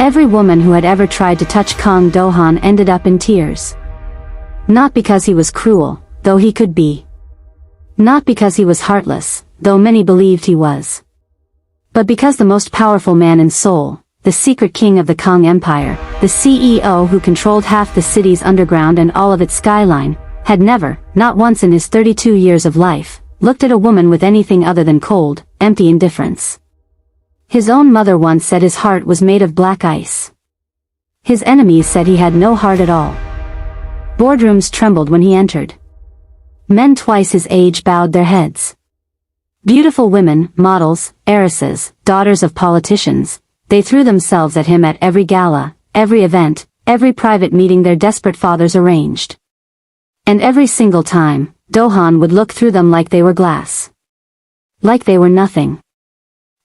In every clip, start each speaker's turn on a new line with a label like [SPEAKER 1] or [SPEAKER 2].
[SPEAKER 1] Every woman who had ever tried to touch Kang Dohan ended up in tears. Not because he was cruel, though he could be. Not because he was heartless, though many believed he was. But because the most powerful man in Seoul, the secret king of the Kang Empire, the CEO who controlled half the city's underground and all of its skyline, had never, not once in his 32 years of life, looked at a woman with anything other than cold, empty indifference. His own mother once said his heart was made of black ice. His enemies said he had no heart at all. Boardrooms trembled when he entered. Men twice his age bowed their heads. Beautiful women, models, heiresses, daughters of politicians, they threw themselves at him at every gala, every event, every private meeting their desperate fathers arranged. And every single time, Dohan would look through them like they were glass. Like they were nothing.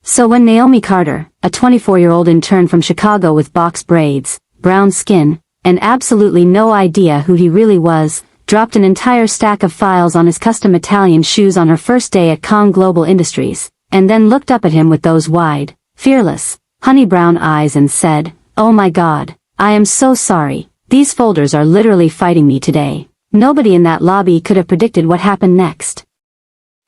[SPEAKER 1] So when Naomi Carter, a 24-year-old intern from Chicago with box braids, brown skin, and absolutely no idea who he really was, dropped an entire stack of files on his custom Italian shoes on her first day at Kang Global Industries, and then looked up at him with those wide, fearless, honey brown eyes and said, "Oh my God, I am so sorry, these folders are literally fighting me today." Nobody in that lobby could have predicted what happened next.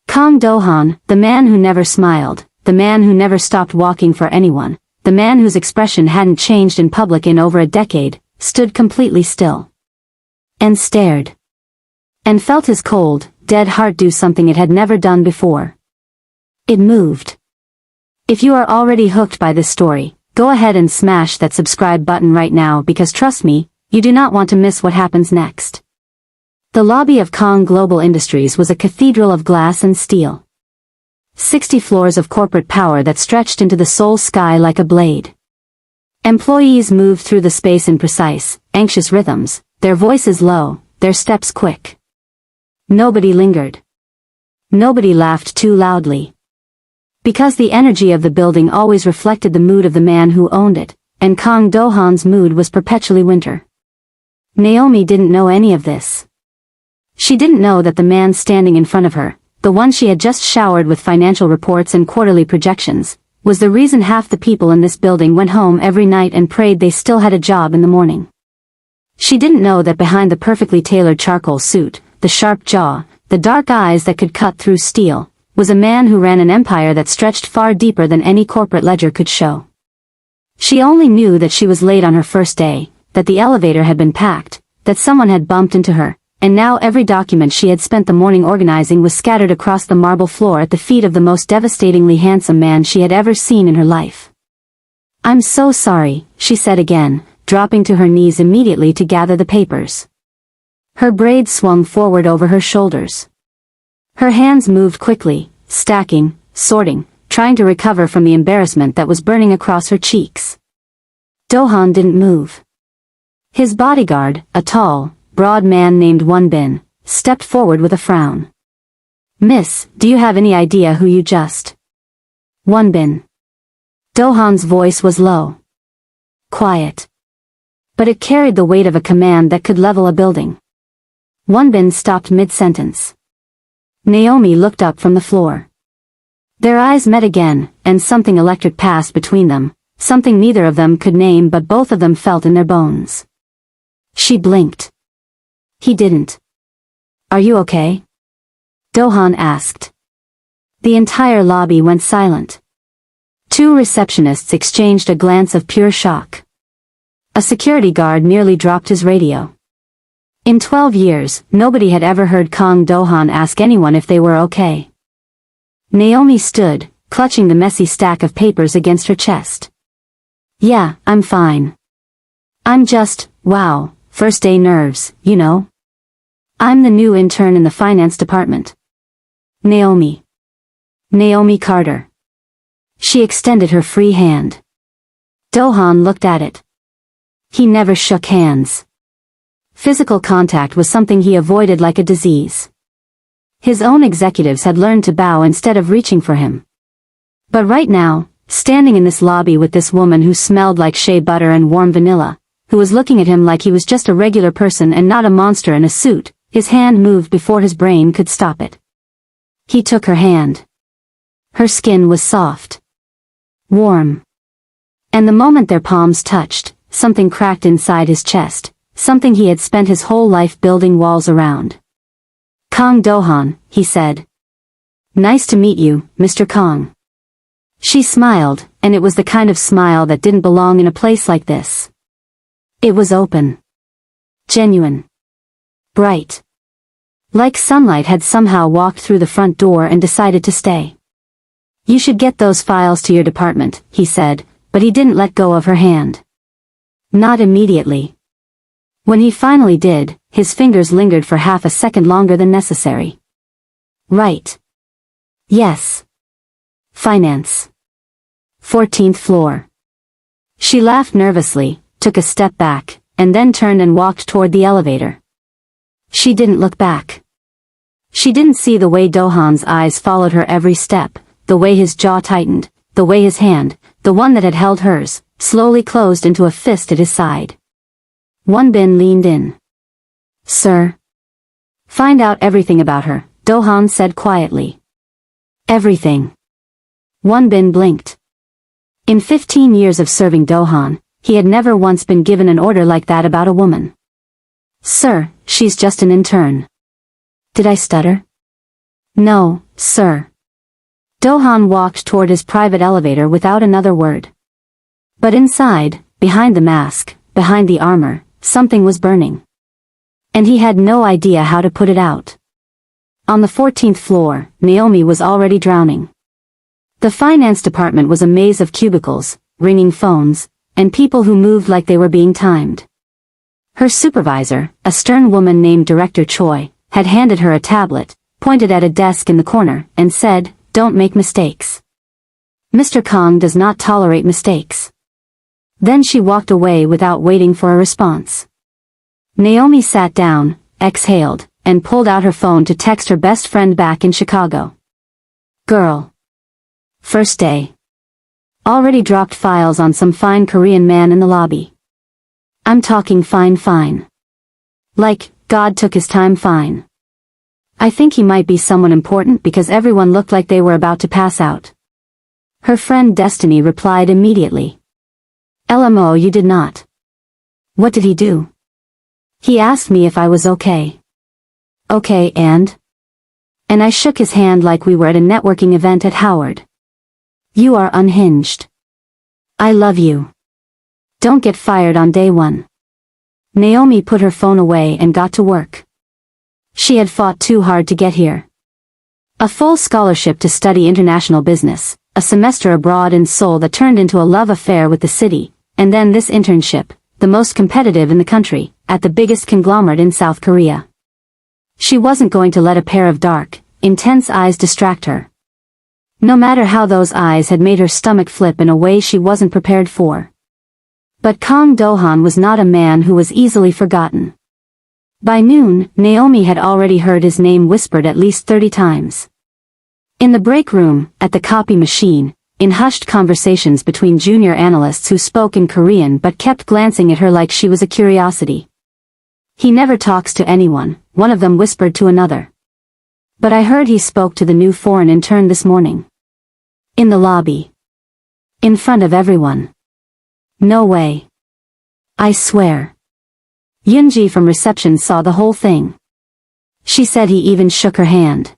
[SPEAKER 1] Kang Dohan, the man who never smiled, the man who never stopped walking for anyone, the man whose expression hadn't changed in public in over a decade, stood completely still. And stared. And felt his cold, dead heart do something it had never done before. It moved. If you are already hooked by this story, go ahead and smash that subscribe button right now because trust me, you do not want to miss what happens next. The lobby of Kang Global Industries was a cathedral of glass and steel. 60 floors of corporate power that stretched into the Seoul sky like a blade. Employees moved through the space in precise, anxious rhythms, their voices low, their steps quick. Nobody lingered. Nobody laughed too loudly. Because the energy of the building always reflected the mood of the man who owned it, and Kang Dohan's mood was perpetually winter. Naomi didn't know any of this. She didn't know that the man standing in front of her, the one she had just showered with financial reports and quarterly projections, was the reason half the people in this building went home every night and prayed they still had a job in the morning. She didn't know that behind the perfectly tailored charcoal suit, the sharp jaw, the dark eyes that could cut through steel, was a man who ran an empire that stretched far deeper than any corporate ledger could show. She only knew that she was late on her first day, that the elevator had been packed, that someone had bumped into her, and now every document she had spent the morning organizing was scattered across the marble floor at the feet of the most devastatingly handsome man she had ever seen in her life. "I'm so sorry," she said again, dropping to her knees immediately to gather the papers. Her braids swung forward over her shoulders. Her hands moved quickly, stacking, sorting, trying to recover from the embarrassment that was burning across her cheeks. Dohan didn't move. His bodyguard, a tall, broad man named Wonbin, stepped forward with a frown. "Miss, do you have any idea who you just—" "Wonbin." Dohan's voice was low. Quiet. But it carried the weight of a command that could level a building. Wonbin stopped mid-sentence. Naomi looked up from the floor. Their eyes met again, and something electric passed between them, something neither of them could name but both of them felt in their bones. She blinked. He didn't. "Are you okay?" Dohan asked. The entire lobby went silent. Two receptionists exchanged a glance of pure shock. A security guard nearly dropped his radio. In 12 years, nobody had ever heard Kang Dohan ask anyone if they were okay. Naomi stood, clutching the messy stack of papers against her chest. "Yeah, I'm fine. I'm just, wow, first day nerves, you know. I'm the new intern in the finance department. Naomi. Naomi Carter." She extended her free hand. Dohan looked at it. He never shook hands. Physical contact was something he avoided like a disease. His own executives had learned to bow instead of reaching for him. But right now, standing in this lobby with this woman who smelled like shea butter and warm vanilla, who was looking at him like he was just a regular person and not a monster in a suit, his hand moved before his brain could stop it. He took her hand. Her skin was soft. Warm. And the moment their palms touched, something cracked inside his chest, something he had spent his whole life building walls around. "Kang Dohan," he said. "Nice to meet you, Mr. Kang." She smiled, and it was the kind of smile that didn't belong in a place like this. It was open. Genuine. Bright. Like sunlight had somehow walked through the front door and decided to stay. "You should get those files to your department," he said, but he didn't let go of her hand. Not immediately. When he finally did, his fingers lingered for half a second longer than necessary. "Right. Yes. Finance. 14th floor." She laughed nervously, took a step back, and then turned and walked toward the elevator. She didn't look back. She didn't see the way Dohan's eyes followed her every step, the way his jaw tightened, the way his hand, the one that had held hers, slowly closed into a fist at his side. Wonbin leaned in. "Sir?" "Find out everything about her," Dohan said quietly. "Everything." Wonbin blinked. In 15 years of serving Dohan, he had never once been given an order like that about a woman. "Sir, she's just an intern." Did I stutter? "No, sir." Dohan walked toward his private elevator without another word. But inside, behind the mask, behind the armor, something was burning. And he had no idea how to put it out. On the 14th floor, Naomi was already drowning. The finance department was a maze of cubicles, ringing phones, and people who moved like they were being timed. Her supervisor, a stern woman named Director Choi, had handed her a tablet, pointed at a desk in the corner, and said, "Don't make mistakes. Mr. Kang does not tolerate mistakes." Then she walked away without waiting for a response. Naomi sat down, exhaled, and pulled out her phone to text her best friend back in Chicago. "Girl. First day. Already dropped files on some fine Korean man in the lobby. I'm talking fine. Like, God took his time fine. I think he might be someone important because everyone looked like they were about to pass out." Her friend Destiny replied immediately. "LMO, you did not." "What did he do?" "He asked me if I was okay." "Okay, and?" "And I shook his hand like we were at a networking event at Howard." "You are unhinged. I love you. Don't get fired on day one." Naomi put her phone away and got to work. She had fought too hard to get here. A full scholarship to study international business, a semester abroad in Seoul that turned into a love affair with the city, and then this internship, the most competitive in the country, at the biggest conglomerate in South Korea. She wasn't going to let a pair of dark, intense eyes distract her. No matter how those eyes had made her stomach flip in a way she wasn't prepared for. But Kang Dohan was not a man who was easily forgotten. By noon, Naomi had already heard his name whispered at least 30 times. In the break room, at the copy machine, in hushed conversations between junior analysts who spoke in Korean but kept glancing at her like she was a curiosity. "He never talks to anyone," one of them whispered to another. "But I heard he spoke to the new foreign intern this morning. In the lobby. In front of everyone." "No way. I swear." Yoonji from reception saw the whole thing. She said he even shook her hand.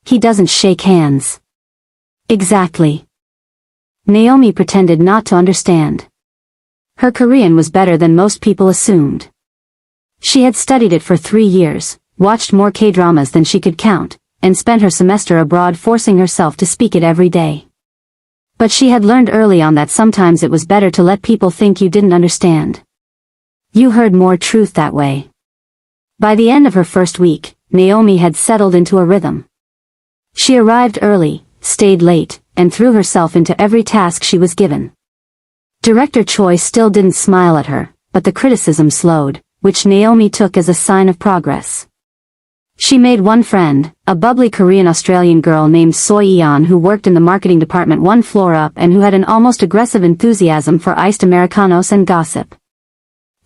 [SPEAKER 1] "He doesn't shake hands." "Exactly." Naomi pretended not to understand. Her Korean was better than most people assumed. She had studied it for 3 years, watched more K-dramas than she could count, and spent her semester abroad forcing herself to speak it every day. But she had learned early on that sometimes it was better to let people think you didn't understand. You heard more truth that way. By the end of her first week, Naomi had settled into a rhythm. She arrived early, stayed late, and threw herself into every task she was given. Director Choi still didn't smile at her, but the criticism slowed, which Naomi took as a sign of progress. She made one friend, a bubbly Korean-Australian girl named Soi Eon who worked in the marketing department one floor up and who had an almost aggressive enthusiasm for iced Americanos and gossip.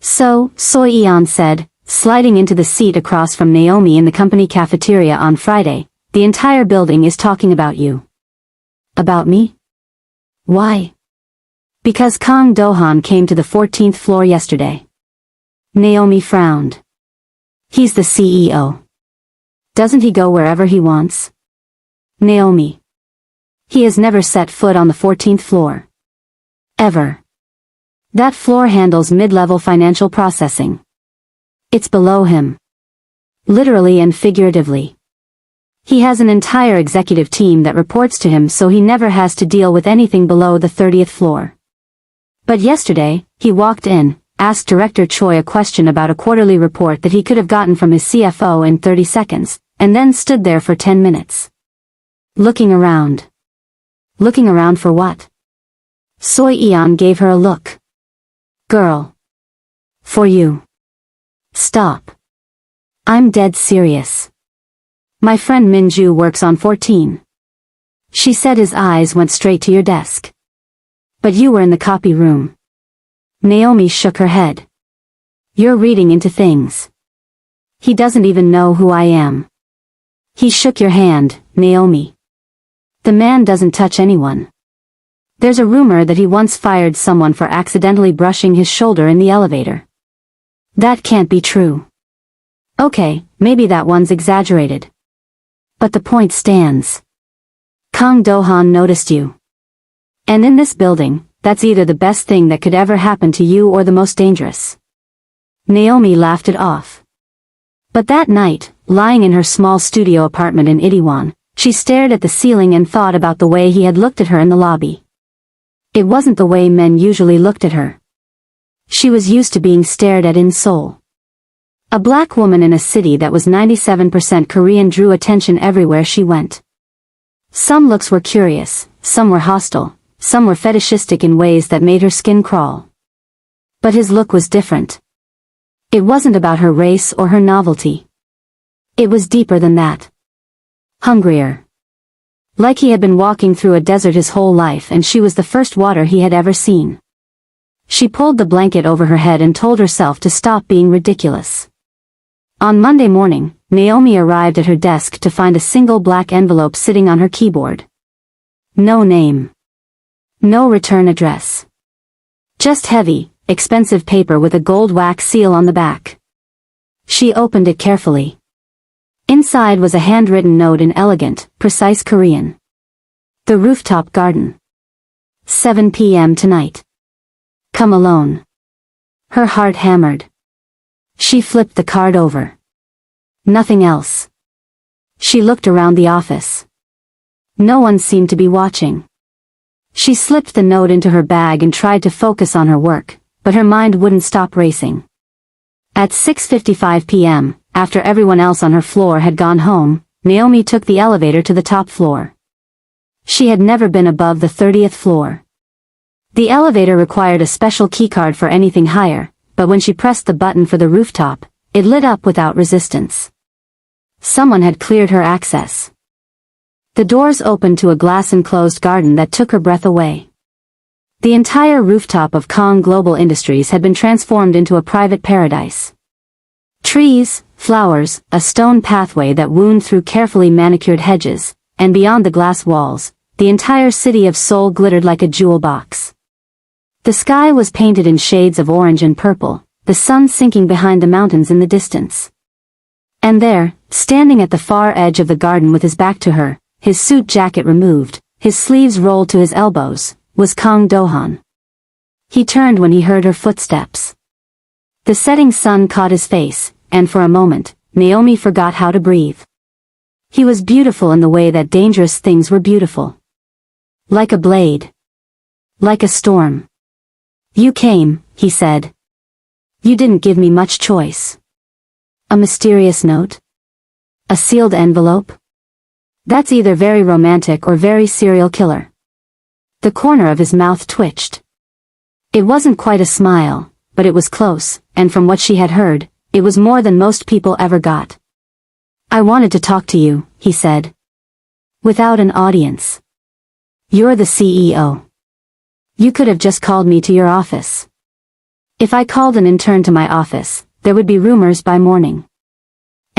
[SPEAKER 1] "So," Soi Eon said, sliding into the seat across from Naomi in the company cafeteria on Friday, "the entire building is talking about you." "About me? Why?" Because Kang Dohan came to the 14th floor yesterday. Naomi frowned. He's the CEO. Doesn't he go wherever he wants? Naomi. He has never set foot on the 14th floor. Ever. That floor handles mid-level financial processing. It's below him. Literally and figuratively. He has an entire executive team that reports to him, so he never has to deal with anything below the 30th floor. But yesterday, he walked in, asked Director Choi a question about a quarterly report that he could have gotten from his CFO in 30 seconds, and then stood there for 10 minutes. Looking around. Looking around for what? Soi Eon gave her a look. Girl. For you. Stop. I'm dead serious. My friend Minju works on 14. She said his eyes went straight to your desk. But you were in the copy room. Naomi shook her head. You're reading into things. He doesn't even know who I am. He shook your hand, Naomi. The man doesn't touch anyone. There's a rumor that he once fired someone for accidentally brushing his shoulder in the elevator. That can't be true. Okay, maybe that one's exaggerated. But the point stands. Kang Dohan noticed you. And in this building, that's either the best thing that could ever happen to you or the most dangerous. Naomi laughed it off. But that night, lying in her small studio apartment in Itaewon, she stared at the ceiling and thought about the way he had looked at her in the lobby. It wasn't the way men usually looked at her. She was used to being stared at in Seoul. A black woman in a city that was 97% Korean drew attention everywhere she went. Some looks were curious, some were hostile, some were fetishistic in ways that made her skin crawl. But his look was different. It wasn't about her race or her novelty. It was deeper than that. Hungrier. Like he had been walking through a desert his whole life and she was the first water he had ever seen. She pulled the blanket over her head and told herself to stop being ridiculous. On Monday morning, Naomi arrived at her desk to find a single black envelope sitting on her keyboard. No name. No return address. Just heavy, expensive paper with a gold wax seal on the back. She opened it carefully. Inside was a handwritten note in elegant, precise Korean. The rooftop garden. 7 p.m. tonight. Come alone. Her heart hammered. She flipped the card over. Nothing else. She looked around the office. No one seemed to be watching. She slipped the note into her bag and tried to focus on her work, but her mind wouldn't stop racing. At 6:55 p.m., after everyone else on her floor had gone home, Naomi took the elevator to the top floor. She had never been above the 30th floor. The elevator required a special keycard for anything higher, but when she pressed the button for the rooftop, it lit up without resistance. Someone had cleared her access. The doors opened to a glass-enclosed garden that took her breath away. The entire rooftop of Kang Global Industries had been transformed into a private paradise. Trees, flowers, a stone pathway that wound through carefully manicured hedges, and beyond the glass walls, the entire city of Seoul glittered like a jewel box. The sky was painted in shades of orange and purple, the sun sinking behind the mountains in the distance. And there, standing at the far edge of the garden with his back to her, his suit jacket removed, his sleeves rolled to his elbows, was Kang Dohan. He turned when he heard her footsteps. The setting sun caught his face, and for a moment, Naomi forgot how to breathe. He was beautiful in the way that dangerous things were beautiful. Like a blade. Like a storm. You came, he said. You didn't give me much choice. A mysterious note? A sealed envelope? That's either very romantic or very serial killer. The corner of his mouth twitched. It wasn't quite a smile, but it was close, and from what she had heard, it was more than most people ever got. I wanted to talk to you, he said. Without an audience. You're the CEO. You could have just called me to your office. If I called an intern to my office, there would be rumors by morning.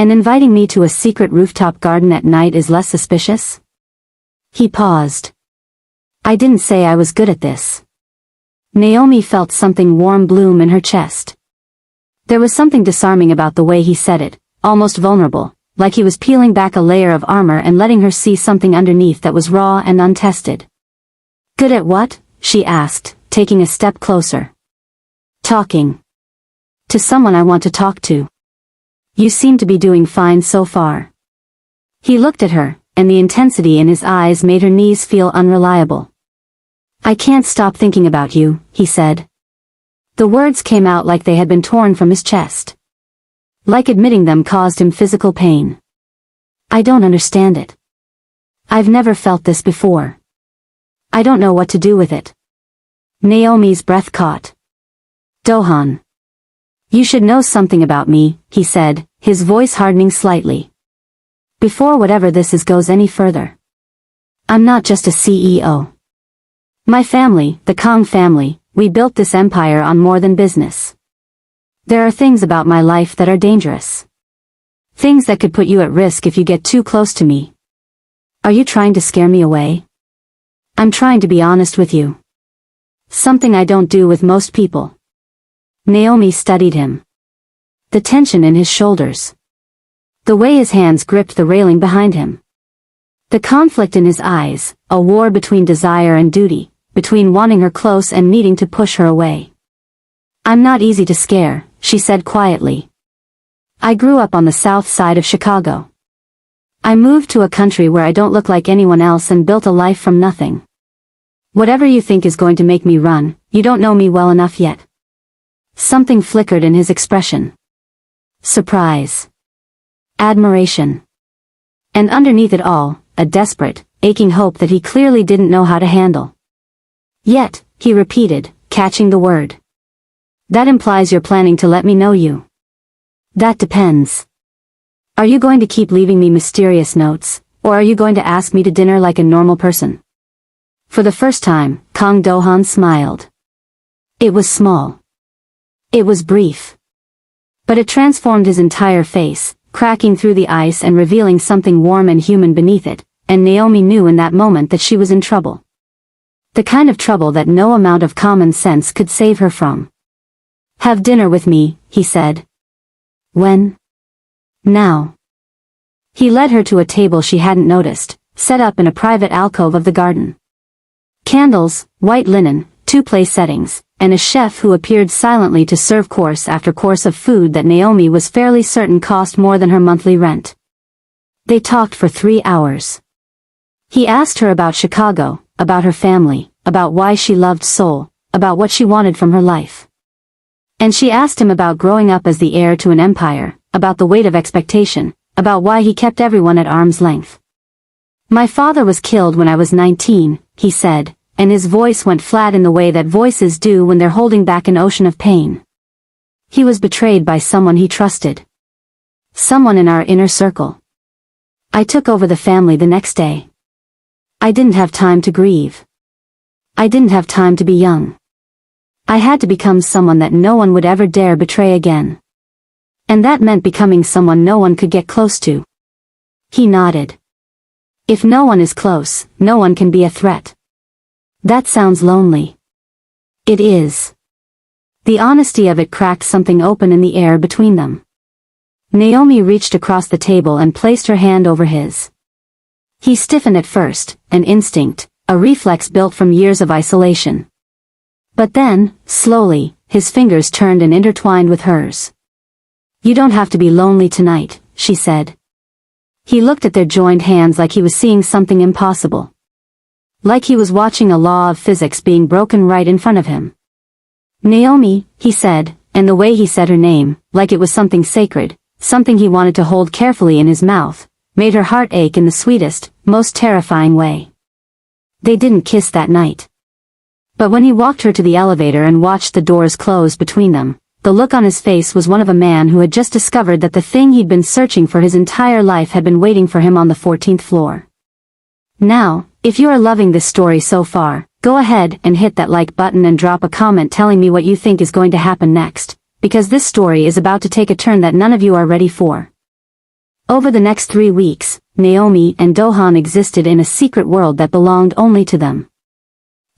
[SPEAKER 1] And inviting me to a secret rooftop garden at night is less suspicious? He paused. I didn't say I was good at this. Naomi felt something warm bloom in her chest. There was something disarming about the way he said it, almost vulnerable, like he was peeling back a layer of armor and letting her see something underneath that was raw and untested. Good at what? She asked, taking a step closer. Talking. To someone I want to talk to. You seem to be doing fine so far. He looked at her, and the intensity in his eyes made her knees feel unreliable. I can't stop thinking about you, he said. The words came out like they had been torn from his chest. Like admitting them caused him physical pain. I don't understand it. I've never felt this before. I don't know what to do with it. Naomi's breath caught. Dohan. You should know something about me, he said, his voice hardening slightly. Before whatever this is goes any further. I'm not just a CEO. My family, the Kang family, we built this empire on more than business. There are things about my life that are dangerous. Things that could put you at risk if you get too close to me. Are you trying to scare me away? I'm trying to be honest with you. Something I don't do with most people. Naomi studied him. The tension in his shoulders. The way his hands gripped the railing behind him. The conflict in his eyes, a war between desire and duty, between wanting her close and needing to push her away. I'm not easy to scare, she said quietly. I grew up on the south side of Chicago. I moved to a country where I don't look like anyone else and built a life from nothing. Whatever you think is going to make me run, you don't know me well enough yet. Something flickered in his expression. Surprise. Admiration. And underneath it all, a desperate, aching hope that he clearly didn't know how to handle. Yet, he repeated, catching the word. That implies you're planning to let me know you. That depends. Are you going to keep leaving me mysterious notes, or are you going to ask me to dinner like a normal person? For the first time, Kang Dohan smiled. It was small. It was brief. But it transformed his entire face, cracking through the ice and revealing something warm and human beneath it, and Naomi knew in that moment that she was in trouble. The kind of trouble that no amount of common sense could save her from. Have dinner with me, he said. When? Now. He led her to a table she hadn't noticed, set up in a private alcove of the garden. Candles, white linen, 2 place settings, and a chef who appeared silently to serve course after course of food that Naomi was fairly certain cost more than her monthly rent. They talked for 3 hours. He asked her about Chicago, about her family, about why she loved Seoul, about what she wanted from her life. And she asked him about growing up as the heir to an empire, about the weight of expectation, about why he kept everyone at arm's length. My father was killed when I was 19, he said, and his voice went flat in the way that voices do when they're holding back an ocean of pain. He was betrayed by someone he trusted. Someone in our inner circle. I took over the family the next day. I didn't have time to grieve. I didn't have time to be young. I had to become someone that no one would ever dare betray again. And that meant becoming someone no one could get close to. He nodded. If no one is close, no one can be a threat. That sounds lonely. It is. The honesty of it cracked something open in the air between them. Naomi reached across the table and placed her hand over his. He stiffened at first, an instinct, a reflex built from years of isolation. But then, slowly, his fingers turned and intertwined with hers. You don't have to be lonely tonight, she said. He looked at their joined hands like he was seeing something impossible. Like he was watching a law of physics being broken right in front of him. Naomi, he said, and the way he said her name, like it was something sacred, something he wanted to hold carefully in his mouth, made her heart ache in the sweetest, most terrifying way. They didn't kiss that night. But when he walked her to the elevator and watched the doors close between them, the look on his face was one of a man who had just discovered that the thing he'd been searching for his entire life had been waiting for him on the 14th floor. Now, if you are loving this story so far, go ahead and hit that like button and drop a comment telling me what you think is going to happen next, because this story is about to take a turn that none of you are ready for. Over the next 3 weeks, Naomi and Dohan existed in a secret world that belonged only to them.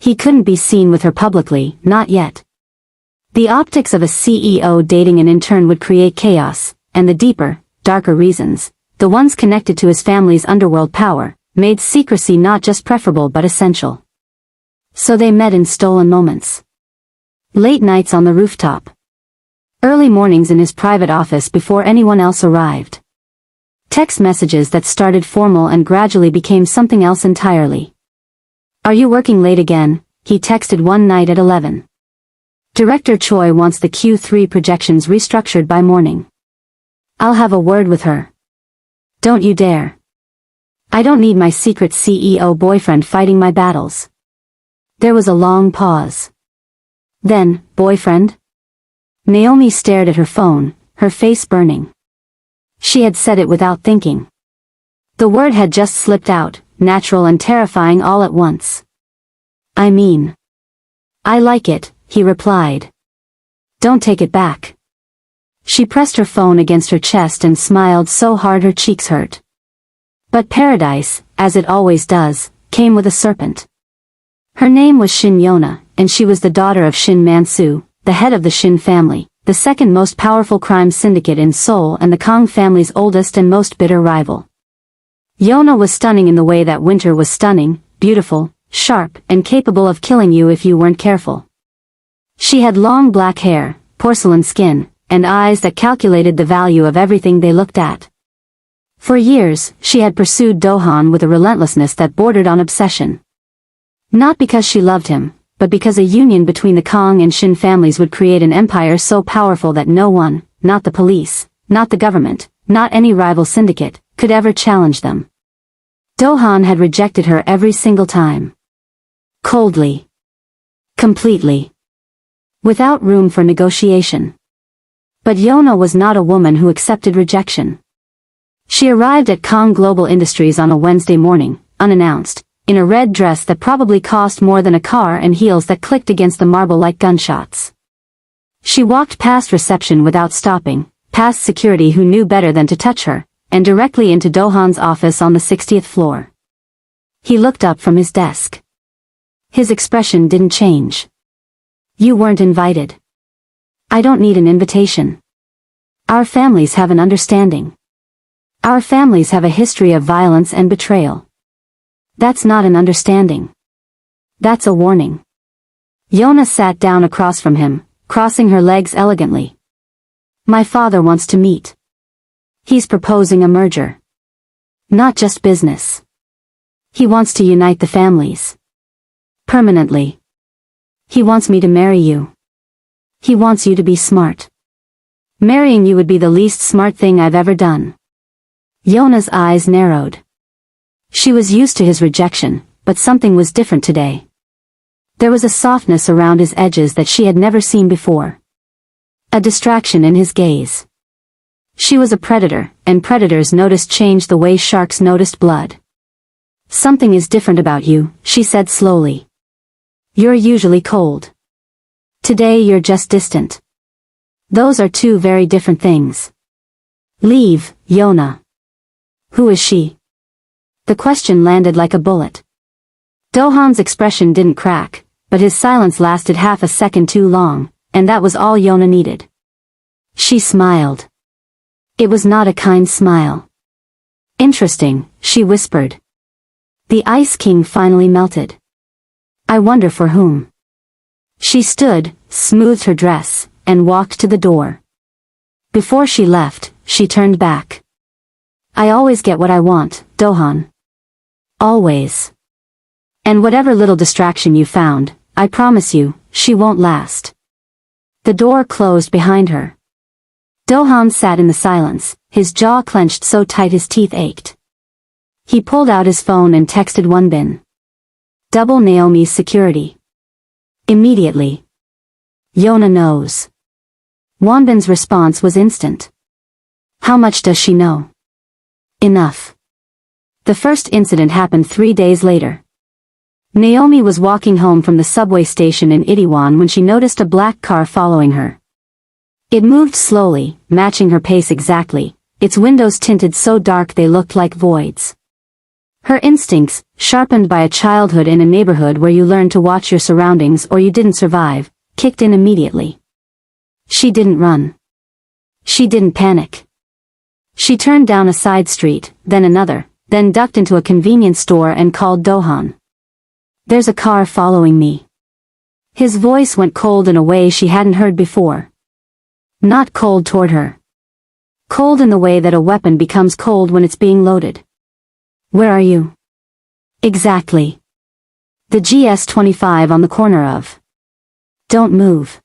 [SPEAKER 1] He couldn't be seen with her publicly, not yet. The optics of a CEO dating an intern would create chaos, and the deeper, darker reasons, the ones connected to his family's underworld power, made secrecy not just preferable but essential. So they met in stolen moments. Late nights on the rooftop. Early mornings in his private office before anyone else arrived. Text messages that started formal and gradually became something else entirely. "Are you working late again?" he texted one night at 11. "Director Choi wants the Q3 projections restructured by morning. I'll have a word with her." "Don't you dare. I don't need my secret CEO boyfriend fighting my battles." There was a long pause. Then, boyfriend? Naomi stared at her phone, her face burning. She had said it without thinking. The word had just slipped out, natural and terrifying all at once. "I mean, I like it," he replied. "Don't take it back." She pressed her phone against her chest and smiled so hard her cheeks hurt. But paradise, as it always does, came with a serpent. Her name was Shin Yona, and she was the daughter of Shin Man-soo, the head of the Shin family, the second most powerful crime syndicate in Seoul and the Kang family's oldest and most bitter rival. Yona was stunning in the way that winter was stunning, beautiful, sharp, and capable of killing you if you weren't careful. She had long black hair, porcelain skin, and eyes that calculated the value of everything they looked at. For years, she had pursued Dohan with a relentlessness that bordered on obsession. Not because she loved him, but because a union between the Kang and Shin families would create an empire so powerful that no one, not the police, not the government, not any rival syndicate, could ever challenge them. Dohan had rejected her every single time. Coldly. Completely. Without room for negotiation. But Yona was not a woman who accepted rejection. She arrived at Kang Global Industries on a Wednesday morning, unannounced, in a red dress that probably cost more than a car and heels that clicked against the marble like gunshots. She walked past reception without stopping, past security who knew better than to touch her, and directly into Dohan's office on the 60th floor. He looked up from his desk. His expression didn't change. "You weren't invited. I don't need an invitation. Our families have an understanding. Our families have a history of violence and betrayal. That's not an understanding. That's a warning." Yona sat down across from him, crossing her legs elegantly. "My father wants to meet. He's proposing a merger. Not just business. He wants to unite the families. Permanently. He wants me to marry you. He wants you to be smart. Marrying you would be the least smart thing I've ever done." Yona's eyes narrowed. She was used to his rejection, but something was different today. There was a softness around his edges that she had never seen before. A distraction in his gaze. She was a predator, and predators noticed change the way sharks noticed blood. "Something is different about you," she said slowly. "You're usually cold. Today you're just distant. Those are two very different things. Leave, Yona." "Who is she?" The question landed like a bullet. Dohan's expression didn't crack, but his silence lasted half a second too long, and that was all Yona needed. She smiled. It was not a kind smile. "Interesting," she whispered. The Ice King finally melted. "I wonder for whom." She stood, smoothed her dress, and walked to the door. Before she left, she turned back. "I always get what I want, Dohan. Always. And whatever little distraction you found, I promise you, she won't last." The door closed behind her. Dohan sat in the silence, his jaw clenched so tight his teeth ached. He pulled out his phone and texted Wonbin. "Double Naomi's security. Immediately. Yona knows." Wonbin's response was instant. "How much does she know?" "Enough." The first incident happened 3 days later. Naomi was walking home from the subway station in Itaewon when she noticed a black car following her. It moved slowly, matching her pace exactly, its windows tinted so dark they looked like voids. Her instincts, sharpened by a childhood in a neighborhood where you learned to watch your surroundings or you didn't survive, kicked in immediately. She didn't run. She didn't panic. She turned down a side street, then another, then ducked into a convenience store and called Dohan. "There's a car following me." His voice went cold in a way she hadn't heard before. Not cold toward her. Cold in the way that a weapon becomes cold when it's being loaded. "Where are you?" "Exactly." "The GS-25 on the corner of." "Don't move.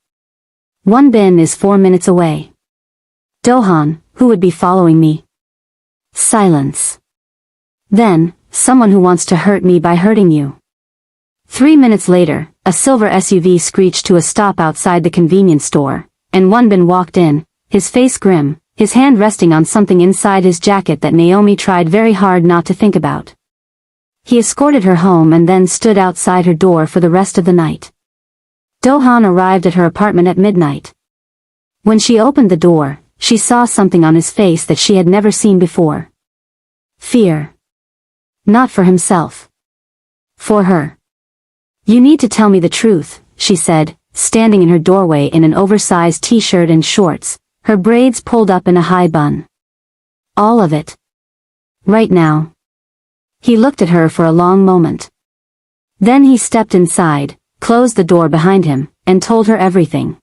[SPEAKER 1] One bin is 4 minutes away." "Dohan, who would be following me?" Silence. "Then, someone who wants to hurt me by hurting you." 3 minutes later, a silver SUV screeched to a stop outside the convenience store, and Wonbin walked in, his face grim, his hand resting on something inside his jacket that Naomi tried very hard not to think about. He escorted her home and then stood outside her door for the rest of the night. Dohan arrived at her apartment at midnight. When she opened the door, she saw something on his face that she had never seen before. Fear. Not for himself. For her. "You need to tell me the truth," she said, standing in her doorway in an oversized t-shirt and shorts, her braids pulled up in a high bun. "All of it. Right now." He looked at her for a long moment. Then he stepped inside, closed the door behind him, and told her everything.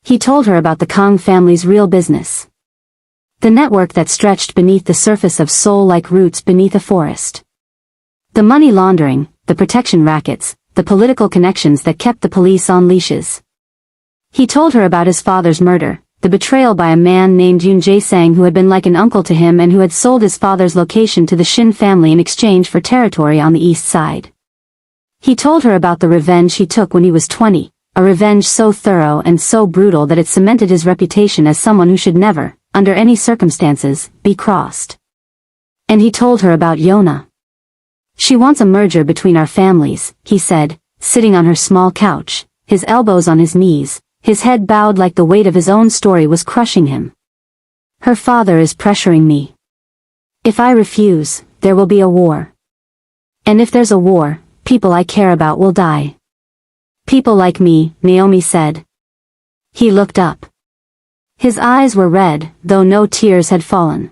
[SPEAKER 1] He told her about the Kang family's real business. The network that stretched beneath the surface of Seoul like roots beneath a forest. The money laundering, the protection rackets, the political connections that kept the police on leashes. He told her about his father's murder, the betrayal by a man named Yoon Jae-sang who had been like an uncle to him and who had sold his father's location to the Shin family in exchange for territory on the east side. He told her about the revenge he took when he was 20, a revenge so thorough and so brutal that it cemented his reputation as someone who should never, under any circumstances, be crossed. And he told her about Yona. "She wants a merger between our families," he said, sitting on her small couch, his elbows on his knees, his head bowed like the weight of his own story was crushing him. "Her father is pressuring me. If I refuse, there will be a war. And if there's a war, people I care about will die. People like me," Naomi said. He looked up. His eyes were red, though no tears had fallen.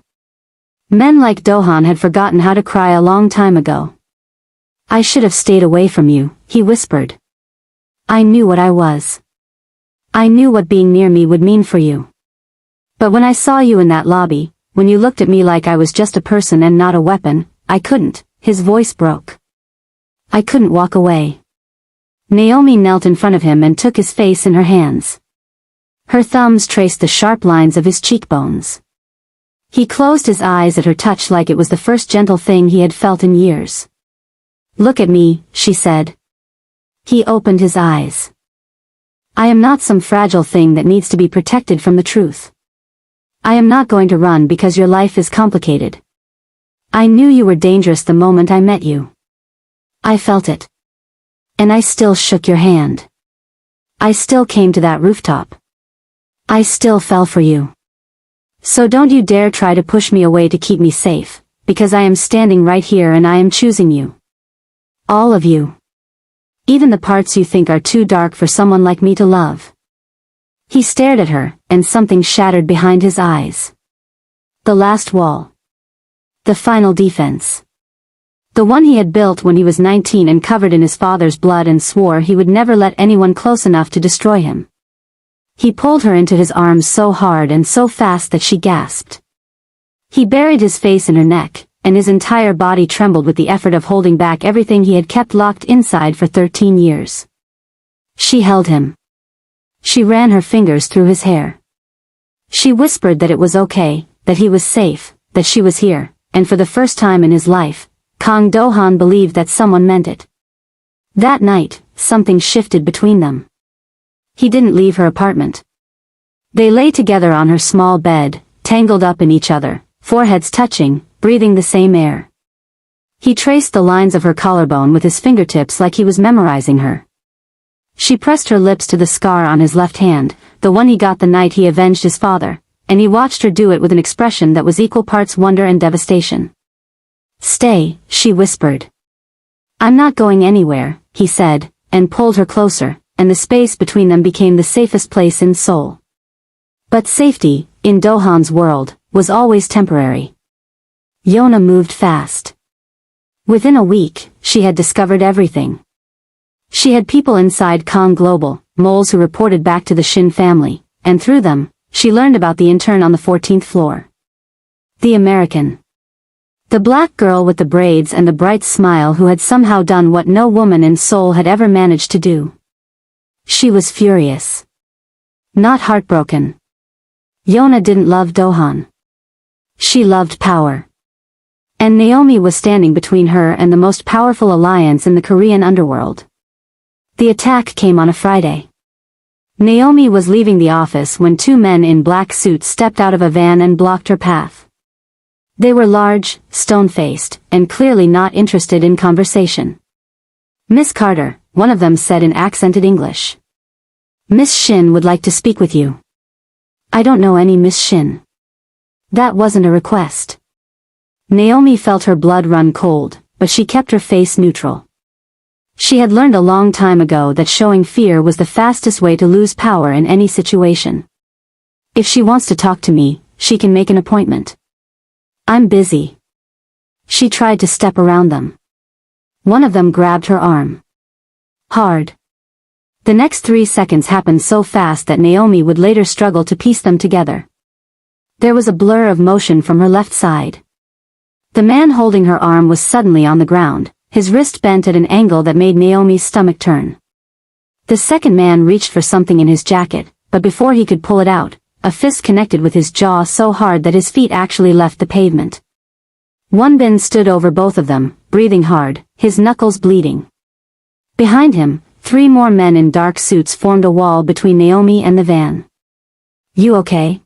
[SPEAKER 1] Men like Dohan had forgotten how to cry a long time ago. "I should have stayed away from you," he whispered. "I knew what I was. I knew what being near me would mean for you. But when I saw you in that lobby, when you looked at me like I was just a person and not a weapon, I couldn't." His voice broke. "I couldn't walk away." Naomi knelt in front of him and took his face in her hands. Her thumbs traced the sharp lines of his cheekbones. He closed his eyes at her touch like it was the first gentle thing he had felt in years. "Look at me," she said. He opened his eyes. "I am not some fragile thing that needs to be protected from the truth. I am not going to run because your life is complicated. I knew you were dangerous the moment I met you. I felt it. And I still shook your hand. I still came to that rooftop. I still fell for you. So don't you dare try to push me away to keep me safe, because I am standing right here and I am choosing you. All of you. Even the parts you think are too dark for someone like me to love." He stared at her, and something shattered behind his eyes. The last wall. The final defense. The one he had built when he was 19 and covered in his father's blood and swore he would never let anyone close enough to destroy him. He pulled her into his arms so hard and so fast that she gasped. He buried his face in her neck, and his entire body trembled with the effort of holding back everything he had kept locked inside for 13 years. She held him. She ran her fingers through his hair. She whispered that it was okay, that he was safe, that she was here, and for the first time in his life, Kang Dohan believed that someone meant it. That night, something shifted between them. He didn't leave her apartment. They lay together on her small bed, tangled up in each other, foreheads touching, breathing the same air. He traced the lines of her collarbone with his fingertips like he was memorizing her. She pressed her lips to the scar on his left hand, the one he got the night he avenged his father, and he watched her do it with an expression that was equal parts wonder and devastation. Stay, she whispered. I'm not going anywhere, he said, and pulled her closer, and the space between them became the safest place in Seoul. But safety, in Dohan's world, was always temporary. Yona moved fast. Within a week, she had discovered everything. She had people inside Kang Global, moles who reported back to the Shin family, and through them, she learned about the intern on the 14th floor. The American. The black girl with the braids and the bright smile who had somehow done what no woman in Seoul had ever managed to do. She was furious. Not heartbroken. Yona didn't love Dohan. She loved power. And Naomi was standing between her and the most powerful alliance in the Korean underworld. The attack came on a Friday. Naomi was leaving the office when two men in black suits stepped out of a van and blocked her path. They were large, stone-faced, and clearly not interested in conversation. Miss Carter, one of them said in accented English. Miss Shin would like to speak with you. I don't know any Miss Shin. That wasn't a request. Naomi felt her blood run cold, but she kept her face neutral. She had learned a long time ago that showing fear was the fastest way to lose power in any situation. If she wants to talk to me, she can make an appointment. I'm busy. She tried to step around them. One of them grabbed her arm. Hard. The next 3 seconds happened so fast that Naomi would later struggle to piece them together. There was a blur of motion from her left side. The man holding her arm was suddenly on the ground, his wrist bent at an angle that made Naomi's stomach turn. The second man reached for something in his jacket, but before he could pull it out, a fist connected with his jaw so hard that his feet actually left the pavement. Wonbin stood over both of them, breathing hard, his knuckles bleeding. Behind him, 3 more men in dark suits formed a wall between Naomi and the van. You okay?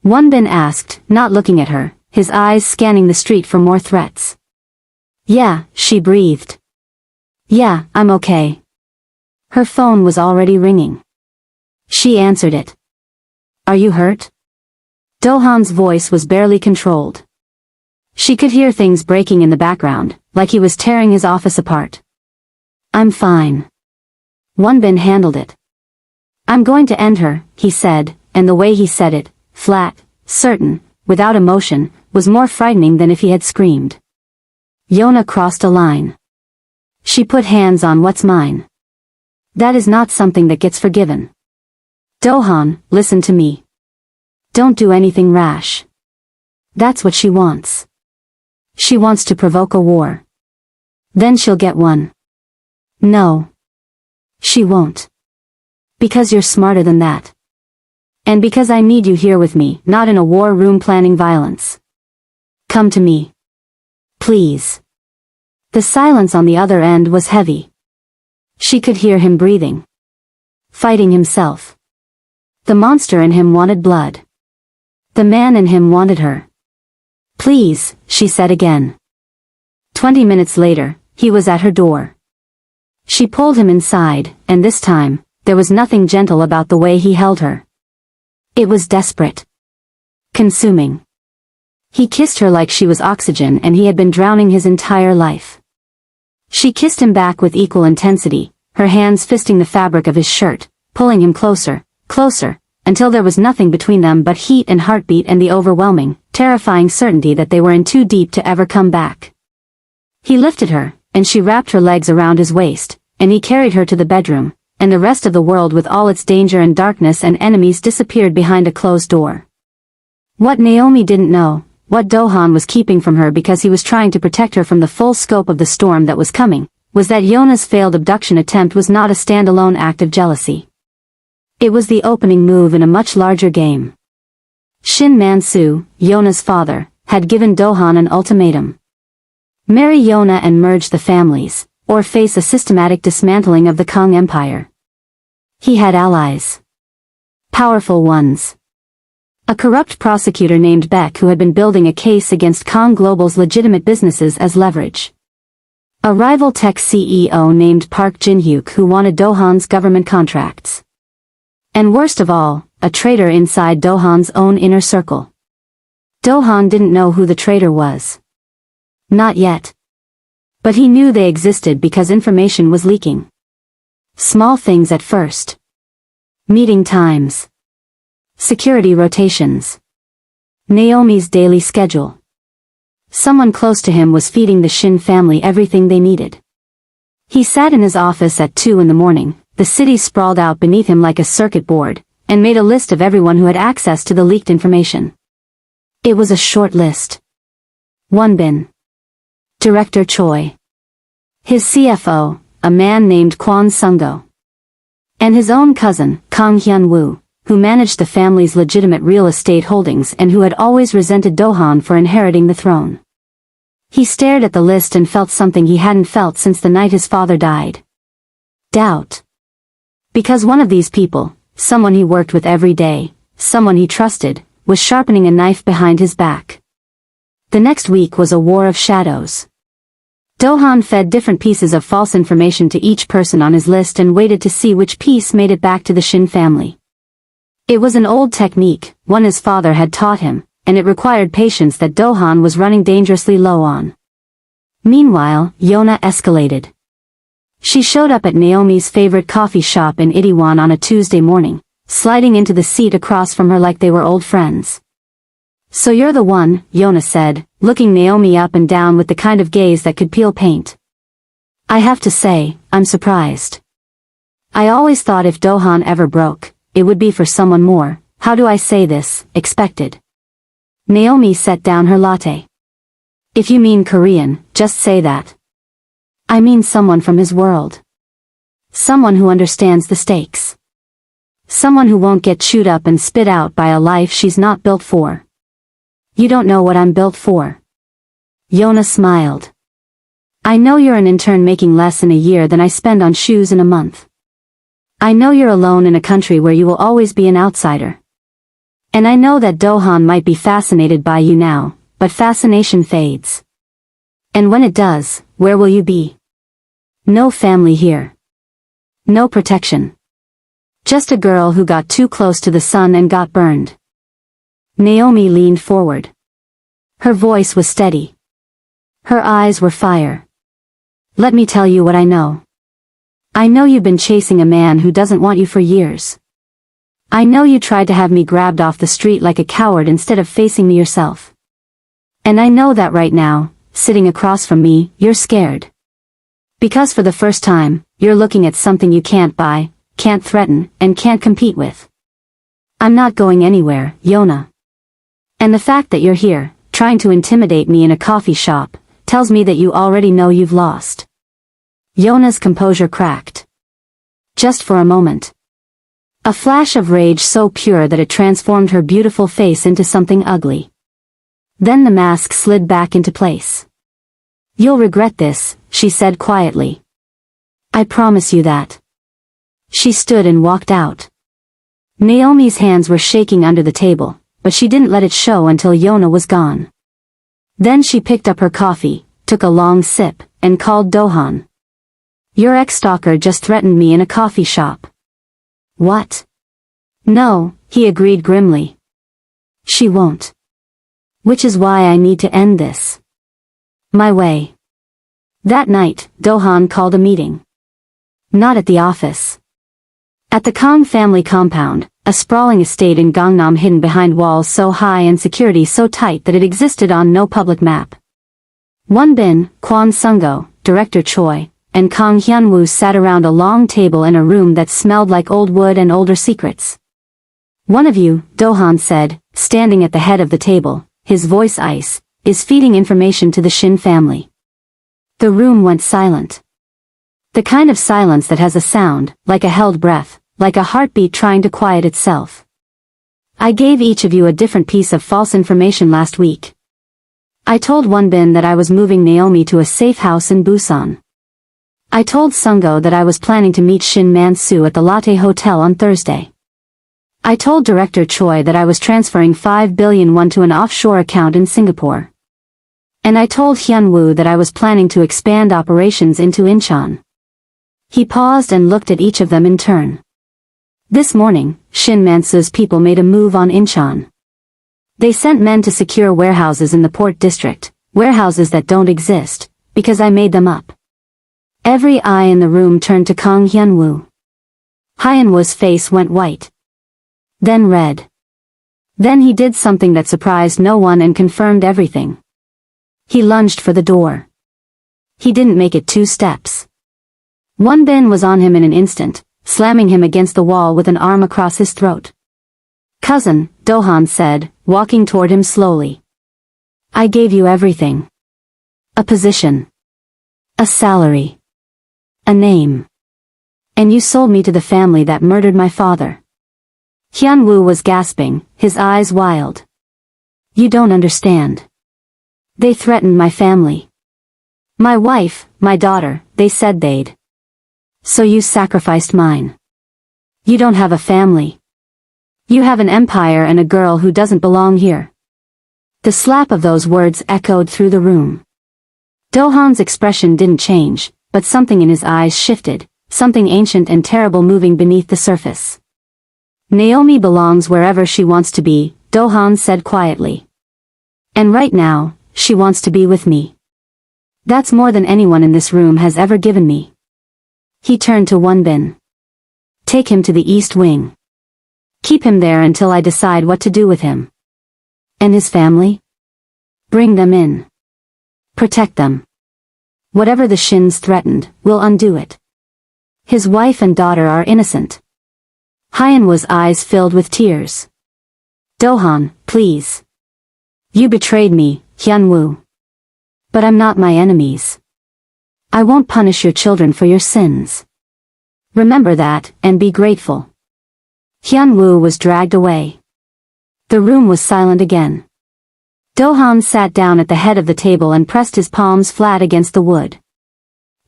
[SPEAKER 1] Wonbin asked, not looking at her, his eyes scanning the street for more threats. Yeah, she breathed. Yeah, I'm okay. Her phone was already ringing. She answered it. Are you hurt? Dohan's voice was barely controlled. She could hear things breaking in the background, like he was tearing his office apart. I'm fine. Wonbin handled it. I'm going to end her, he said, and the way he said it, flat, certain, without emotion, was more frightening than if he had screamed. Yona crossed a line. She put hands on what's mine. That is not something that gets forgiven. Dohan, listen to me. Don't do anything rash. That's what she wants. She wants to provoke a war. Then she'll get one. No. She won't. Because you're smarter than that. And because I need you here with me, not in a war room planning violence. Come to me. Please. The silence on the other end was heavy. She could hear him breathing. Fighting himself. The monster in him wanted blood. The man in him wanted her. Please, she said again. 20 minutes later, he was at her door. She pulled him inside, and this time, there was nothing gentle about the way he held her. It was desperate. Consuming. He kissed her like she was oxygen and he had been drowning his entire life. She kissed him back with equal intensity, her hands fisting the fabric of his shirt, pulling him closer, closer, until there was nothing between them but heat and heartbeat and the overwhelming, terrifying certainty that they were in too deep to ever come back. He lifted her, and she wrapped her legs around his waist, and he carried her to the bedroom, and the rest of the world with all its danger and darkness and enemies disappeared behind a closed door. What Naomi didn't know, what Dohan was keeping from her because he was trying to protect her from the full scope of the storm that was coming, was that Yona's failed abduction attempt was not a standalone act of jealousy. It was the opening move in a much larger game. Shin Man-soo, Yona's father, had given Dohan an ultimatum. Marry Yona and merge the families, or face a systematic dismantling of the Kang Empire. He had allies. Powerful ones. A corrupt prosecutor named Beck who had been building a case against Kang Global's legitimate businesses as leverage. A rival tech CEO named Park Jin-hyuk who wanted Dohan's government contracts. And worst of all, a traitor inside Dohan's own inner circle. Dohan didn't know who the traitor was. Not yet. But he knew they existed because information was leaking. Small things at first. Meeting times. Security rotations. Naomi's daily schedule. Someone close to him was feeding the Shin family everything they needed. He sat in his office at 2 in the morning, the city sprawled out beneath him like a circuit board, and made a list of everyone who had access to the leaked information. It was a short list. Wonbin. Director Choi. His CFO, a man named Kwon Sung-go. And his own cousin, Kang Hyun-woo, who managed the family's legitimate real estate holdings and who had always resented Dohan for inheriting the throne. He stared at the list and felt something he hadn't felt since the night his father died. Doubt. Because one of these people, someone he worked with every day, someone he trusted, was sharpening a knife behind his back. The next week was a war of shadows. Dohan fed different pieces of false information to each person on his list and waited to see which piece made it back to the Shin family. It was an old technique, one his father had taught him, and it required patience that Dohan was running dangerously low on. Meanwhile, Yona escalated. She showed up at Naomi's favorite coffee shop in Itaewon on a Tuesday morning, sliding into the seat across from her like they were old friends. "So you're the one," Yona said, looking Naomi up and down with the kind of gaze that could peel paint. "I have to say, I'm surprised. I always thought if Dohan ever broke, it would be for someone more, how do I say this, expected." Naomi set down her latte. "If you mean Korean, just say that. I mean someone from his world. Someone who understands the stakes. Someone who won't get chewed up and spit out by a life she's not built for." "You don't know what I'm built for." Yona smiled. "I know you're an intern making less in a year than I spend on shoes in a month. I know you're alone in a country where you will always be an outsider. And I know that Dohan might be fascinated by you now, but fascination fades. And when it does, where will you be? No family here. No protection. Just a girl who got too close to the sun and got burned." Naomi leaned forward. Her voice was steady. Her eyes were fire. "Let me tell you what I know. I know you've been chasing a man who doesn't want you for years. I know you tried to have me grabbed off the street like a coward instead of facing me yourself. And I know that right now, sitting across from me, you're scared. Because for the first time, you're looking at something you can't buy, can't threaten, and can't compete with. I'm not going anywhere, Yona. And the fact that you're here, trying to intimidate me in a coffee shop, tells me that you already know you've lost." Yona's composure cracked. Just for a moment. A flash of rage so pure that it transformed her beautiful face into something ugly. Then the mask slid back into place. "You'll regret this," she said quietly. "I promise you that." She stood and walked out. Naomi's hands were shaking under the table, but she didn't let it show until Yona was gone. Then she picked up her coffee, took a long sip, and called Dohan. "Your ex-stalker just threatened me in a coffee shop." "What?" "No," he agreed grimly. "She won't. Which is why I need to end this. My way." That night, Dohan called a meeting. Not at the office. At the Kang family compound, a sprawling estate in Gangnam hidden behind walls so high and security so tight that it existed on no public map. Wonbin, Kwon Sung-go, Director Choi, and Kang Hyun-woo sat around a long table in a room that smelled like old wood and older secrets. "One of you," Dohan said, standing at the head of the table, his voice ice, "is feeding information to the Shin family." The room went silent. The kind of silence that has a sound, like a held breath, like a heartbeat trying to quiet itself. "I gave each of you a different piece of false information last week. I told Wonbin that I was moving Naomi to a safe house in Busan. I told Sung-go that I was planning to meet Shin Man-soo at the Lotte Hotel on Thursday. I told Director Choi that I was transferring 5 billion won to an offshore account in Singapore. And I told Hyun-woo that I was planning to expand operations into Incheon." He paused and looked at each of them in turn. This morning, Shin Man-soo's people made a move on Incheon. They sent men to secure warehouses in the port district, Warehouses that don't exist, because I made them up. Every eye in the room turned to Kang Hyun-woo. Hyun-woo's face went white. Then red. Then he did something that surprised no one and confirmed everything. He lunged for the door. He didn't make it 2 steps. Won-bin was on him in an instant, slamming him against the wall with an arm across his throat. "Cousin," Dohan said, walking toward him slowly. "I gave you everything. A position. A salary. A name. And you sold me to the family that murdered my father." Hyun-woo was gasping, his eyes wild. "You don't understand. They threatened my family. My wife, my daughter, they said they'd. So you sacrificed mine. You don't have a family. You have an empire and a girl who doesn't belong here." The slap of those words echoed through the room. Dohan's expression didn't change, but something in his eyes shifted, something ancient and terrible moving beneath the surface. "Naomi belongs wherever she wants to be," Dohan said quietly. "And right now, she wants to be with me. That's more than anyone in this room has ever given me." He turned to Won-bin. "Take him to the East Wing. Keep him there until I decide what to do with him. And his family? Bring them in. Protect them. Whatever the Shins threatened, we'll undo it. His wife and daughter are innocent." Hyun-woo's eyes filled with tears. "Dohan, please. You betrayed me, Hyun-woo. But I'm not my enemies. I won't punish your children for your sins. Remember that, and be grateful." Hyun-woo was dragged away. The room was silent again. Dohan sat down at the head of the table and pressed his palms flat against the wood.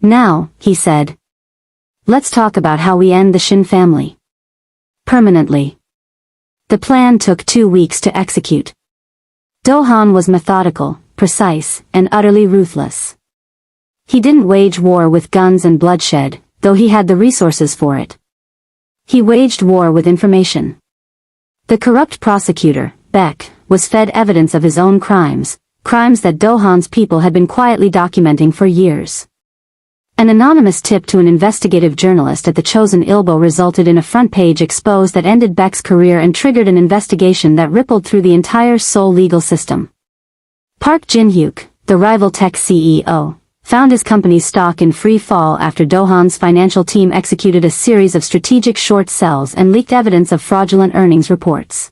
[SPEAKER 1] "Now," he said. "Let's talk about how we end the Shin family. Permanently." The plan took 2 weeks to execute. Dohan was methodical, precise, and utterly ruthless. He didn't wage war with guns and bloodshed, though he had the resources for it. He waged war with information. The corrupt prosecutor, Beck, was fed evidence of his own crimes, crimes that Dohan's people had been quietly documenting for years. An anonymous tip to an investigative journalist at the Chosun Ilbo resulted in a front-page expose that ended Beck's career and triggered an investigation that rippled through the entire Seoul legal system. Park Jin-hyuk, the rival tech CEO, found his company's stock in free fall after Dohan's financial team executed a series of strategic short sells and leaked evidence of fraudulent earnings reports.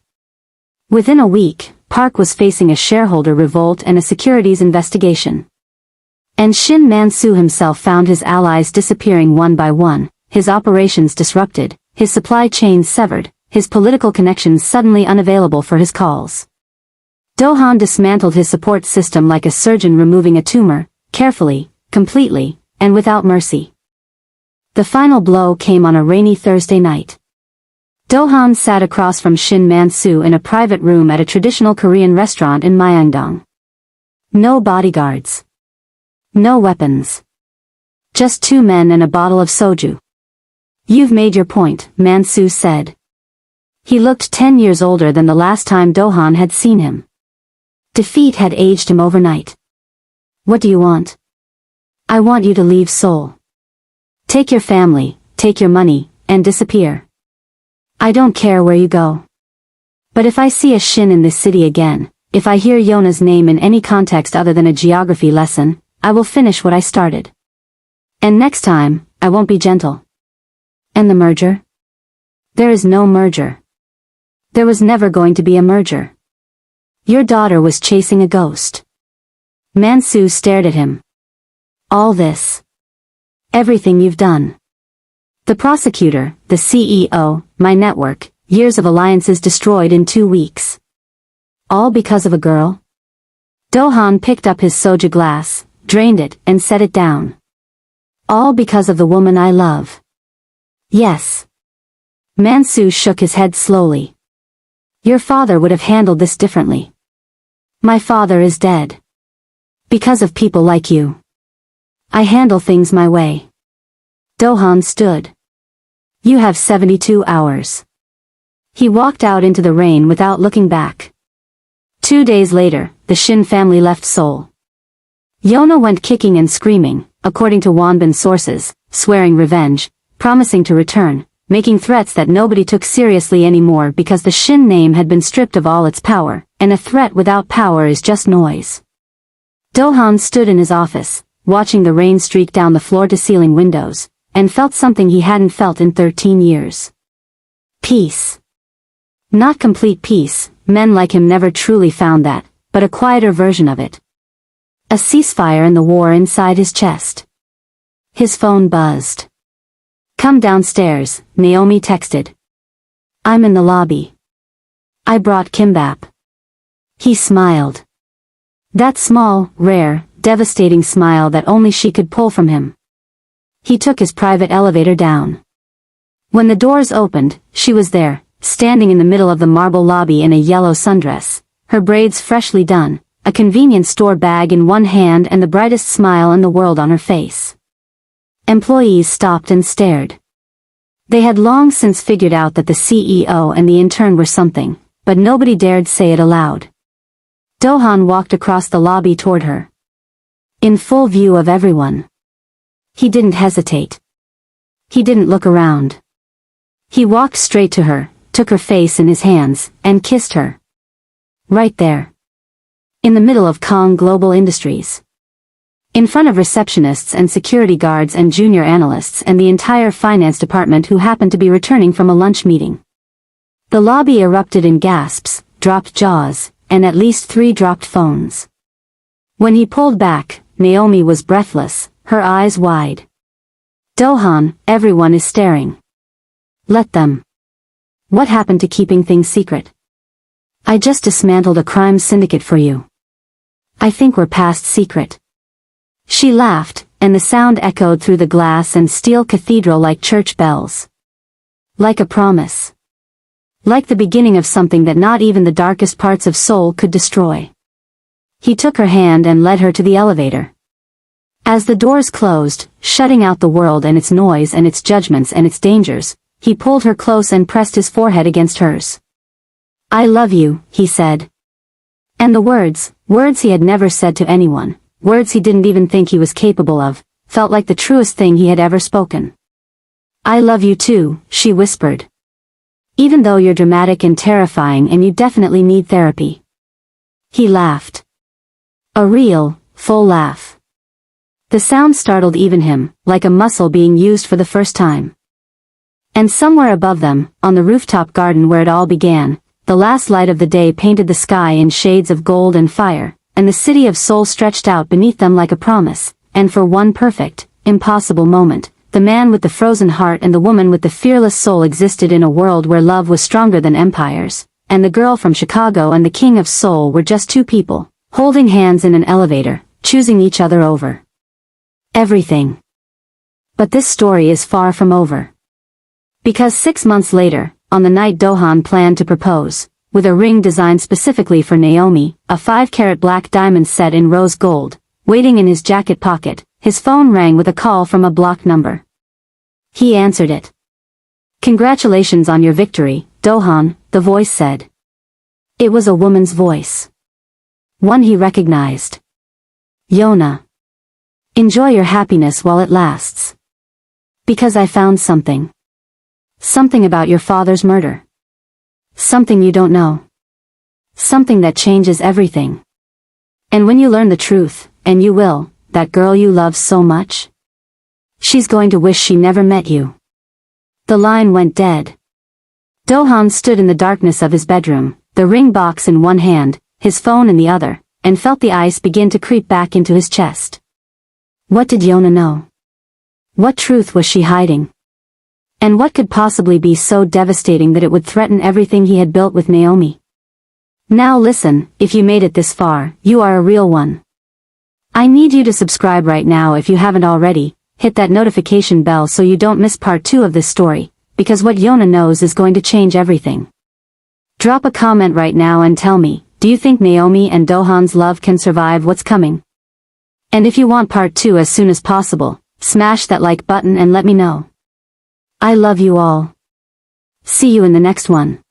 [SPEAKER 1] Within a week, Park was facing a shareholder revolt and a securities investigation. And Shin Man-soo himself found his allies disappearing one by one, his operations disrupted, his supply chains severed, his political connections suddenly unavailable for his calls. Dohan dismantled his support system like a surgeon removing a tumor, carefully, completely, and without mercy. The final blow came on a rainy Thursday night. Dohan sat across from Shin Man-soo in a private room at a traditional Korean restaurant in Myeongdong. No bodyguards. No weapons. Just 2 men and a bottle of soju. "You've made your point," Man-soo said. He looked 10 years older than the last time Dohan had seen him. Defeat had aged him overnight. "What do you want?" "I want you to leave Seoul. Take your family, take your money, and disappear. I don't care where you go. But if I see a Shin in this city again, if I hear Yona's name in any context other than a geography lesson, I will finish what I started. And next time, I won't be gentle." "And the merger?" "There is no merger. There was never going to be a merger. Your daughter was chasing a ghost." Man-soo stared at him. "All this. Everything you've done. The prosecutor, the CEO, my network, years of alliances destroyed in 2 weeks. All because of a girl?" Dohan picked up his soju glass, drained it, and set it down. "All because of the woman I love." "Yes." Man-soo shook his head slowly. "Your father would have handled this differently. My father is dead. Because of people like you. I handle things my way." Dohan stood. "You have 72 hours. He walked out into the rain without looking back. 2 days later, the Shin family left Seoul. Yona went kicking and screaming, according to Wanbin's sources, swearing revenge, promising to return, making threats that nobody took seriously anymore because the Shin name had been stripped of all its power, and a threat without power is just noise. Dohan stood in his office, watching the rain streak down the floor-to-ceiling windows, and felt something he hadn't felt in 13 years. Peace. Not complete peace, men like him never truly found that, but a quieter version of it. A ceasefire in the war inside his chest. His phone buzzed. "Come downstairs," Naomi texted. "I'm in the lobby. I brought kimbap." He smiled. That small, rare, devastating smile that only she could pull from him. He took his private elevator down. When the doors opened, she was there, standing in the middle of the marble lobby in a yellow sundress, her braids freshly done, a convenience store bag in one hand and the brightest smile in the world on her face. Employees stopped and stared. They had long since figured out that the CEO and the intern were something, but nobody dared say it aloud. Dohan walked across the lobby toward her. In full view of everyone. He didn't hesitate. He didn't look around. He walked straight to her, took her face in his hands, and kissed her. Right there. In the middle of Kang Global Industries. In front of receptionists and security guards and junior analysts and the entire finance department who happened to be returning from a lunch meeting. The lobby erupted in gasps, dropped jaws, and at least 3 dropped phones. When he pulled back, Naomi was breathless, her eyes wide. "Dohan, everyone is staring. Let them. What happened to keeping things secret? I just dismantled a crime syndicate for you. I think we're past secret." She laughed, and the sound echoed through the glass and steel cathedral like church bells. Like a promise. Like the beginning of something that not even the darkest parts of Seoul could destroy. He took her hand and led her to the elevator. As the doors closed, shutting out the world and its noise and its judgments and its dangers, he pulled her close and pressed his forehead against hers. "I love you," he said. And the words he had never said to anyone, words he didn't even think he was capable of, felt like the truest thing he had ever spoken. "I love you too," she whispered. "Even though you're dramatic and terrifying and you definitely need therapy." He laughed. A real, full laugh. The sound startled even him, like a muscle being used for the first time. And somewhere above them, on the rooftop garden where it all began, the last light of the day painted the sky in shades of gold and fire, and the city of Seoul stretched out beneath them like a promise, and for one perfect, impossible moment, the man with the frozen heart and the woman with the fearless soul existed in a world where love was stronger than empires, and the girl from Chicago and the king of Seoul were just 2 people, holding hands in an elevator, choosing each other over everything. But this story is far from over. Because 6 months later, on the night Dohan planned to propose, with a ring designed specifically for Naomi, a 5-carat black diamond set in rose gold, waiting in his jacket pocket, his phone rang with a call from a blocked number. He answered it. "Congratulations on your victory, Dohan," the voice said. It was a woman's voice. One he recognized. "Yona. Enjoy your happiness while it lasts. Because I found something. Something about your father's murder. Something you don't know. Something that changes everything. And when you learn the truth, and you will, that girl you love so much, she's going to wish she never met you." The line went dead. Dohan stood in the darkness of his bedroom, the ring box in one hand, his phone in the other, and felt the ice begin to creep back into his chest. What did Yona know? What truth was she hiding? And what could possibly be so devastating that it would threaten everything he had built with Naomi? Now listen, if you made it this far, you are a real one. I need you to subscribe right now if you haven't already, hit that notification bell so you don't miss part 2 of this story, because what Yona knows is going to change everything. Drop a comment right now and tell me, do you think Naomi and Dohan's love can survive what's coming? And if you want part 2 as soon as possible, smash that like button and let me know. I love you all. See you in the next one.